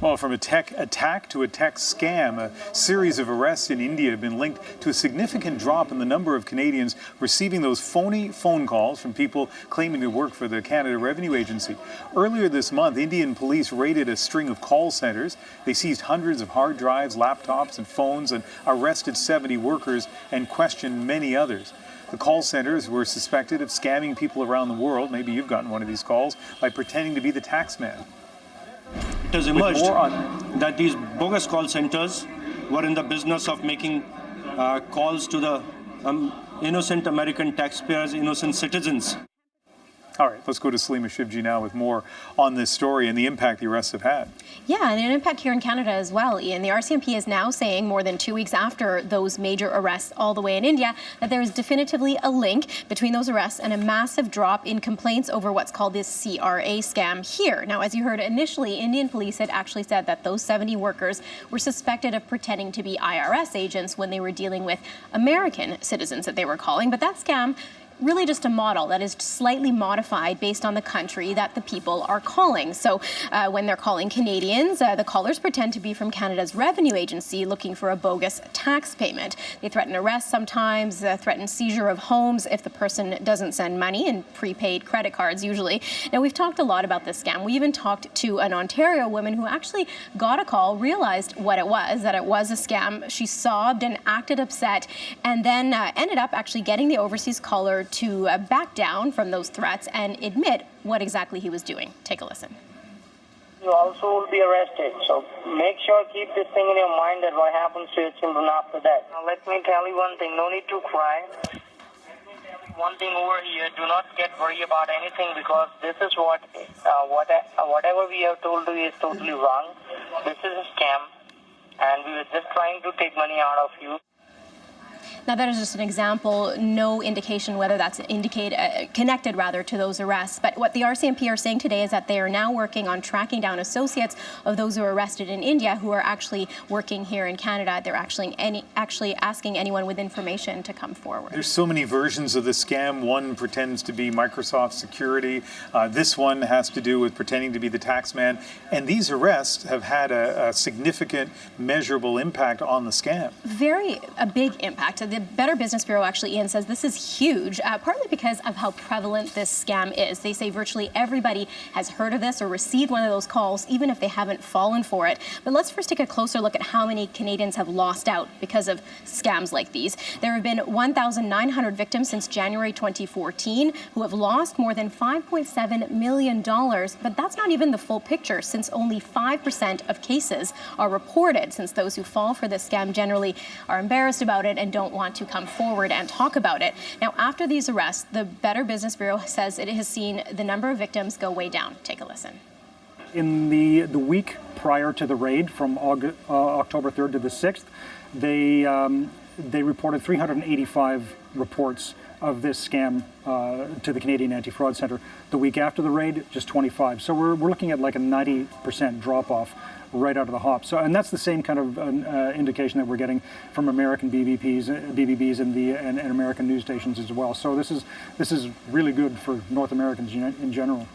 Well, from a tech attack to a tech scam, a series of arrests in India have been linked to a significant drop in the number of Canadians receiving those phony phone calls from people claiming to work for the Canada Revenue Agency. Earlier this month, Indian police raided a string of call centres. They seized hundreds of hard drives, laptops and phones and arrested 70 workers and questioned many others. The call centres were suspected of scamming people around the world. Maybe you've gotten one of these calls by pretending to be the tax man. It has emerged that these bogus call centers were in the business of making calls to the innocent American taxpayers, innocent citizens. All right, let's go to Salima Shivji now with more on this story and the impact the arrests have had. Yeah, and an impact here in Canada as well, Ian. The RCMP is now saying, more than 2 weeks after those major arrests all the way in India, that there is definitively a link between those arrests and a massive drop in complaints over what's called this CRA scam here. Now, as you heard initially, Indian police had actually said that those 70 workers were suspected of pretending to be IRS agents when they were dealing with American citizens that they were calling. But that scam, really just a model that is slightly modified based on the country that the people are calling. So when they're calling Canadians, the callers pretend to be from Canada's Revenue Agency looking for a bogus tax payment. They threaten arrest sometimes, threaten seizure of homes if the person doesn't send money, and prepaid credit cards usually. Now, we've talked a lot about this scam. We even talked to an Ontario woman who actually got a call, realized what it was, that it was a scam. She sobbed and acted upset, and then ended up actually getting the overseas caller to back down from those threats and admit what exactly he was doing. Take a listen. You also will be arrested, so make sure keep this thing in your mind that what happens to your children after that. Now let me tell you one thing, no need to cry. One thing over here, do not get worried about anything, because this is whatever we have told you is totally wrong. This is a scam, and we were just trying to take money out of you. Now, that is just an example, no indication whether that's connected to those arrests. But what the RCMP are saying today is that they are now working on tracking down associates of those who are arrested in India who are actually working here in Canada. They're actually asking anyone with information to come forward. There's so many versions of the scam. One pretends to be Microsoft security. This one has to do with pretending to be the tax man. And these arrests have had a significant, measurable impact on the scam. A big impact. The Better Business Bureau actually, Ian, says this is huge, partly because of how prevalent this scam is. They say virtually everybody has heard of this or received one of those calls, even if they haven't fallen for it. But let's first take a closer look at how many Canadians have lost out because of scams like these. There have been 1,900 victims since January 2014 who have lost more than $5.7 million. But that's not even the full picture, since only 5% of cases are reported, since those who fall for this scam generally are embarrassed about it and don't want to come forward and talk about it. Now, after these arrests, the Better Business Bureau says it has seen the number of victims go way down. Take a listen. In the week prior to the raid, from October 3rd to the 6th, they reported 385 reports of this scam to the Canadian Anti-Fraud Centre. The week after the raid, just 25. So we're looking at like a 90% drop-off right out of the hop. So, and that's the same kind of indication that we're getting from American BBBs and American news stations as well. So this is really good for North Americans in general.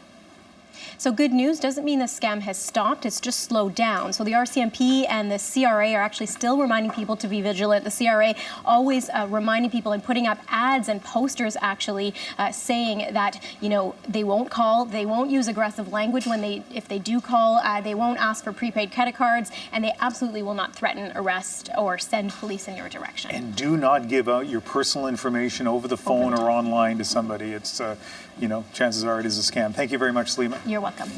So good news doesn't mean the scam has stopped, it's just slowed down. So the RCMP and the CRA are actually still reminding people to be vigilant. The CRA always reminding people and putting up ads and posters actually saying that, you know, they won't call, they won't use aggressive language if they do call, they won't ask for prepaid credit cards, and they absolutely will not threaten, arrest, or send police in your direction. And do not give out your personal information over the phone or online to somebody. It's, you know, chances are it is a scam. Thank you very much, Salima. You're welcome.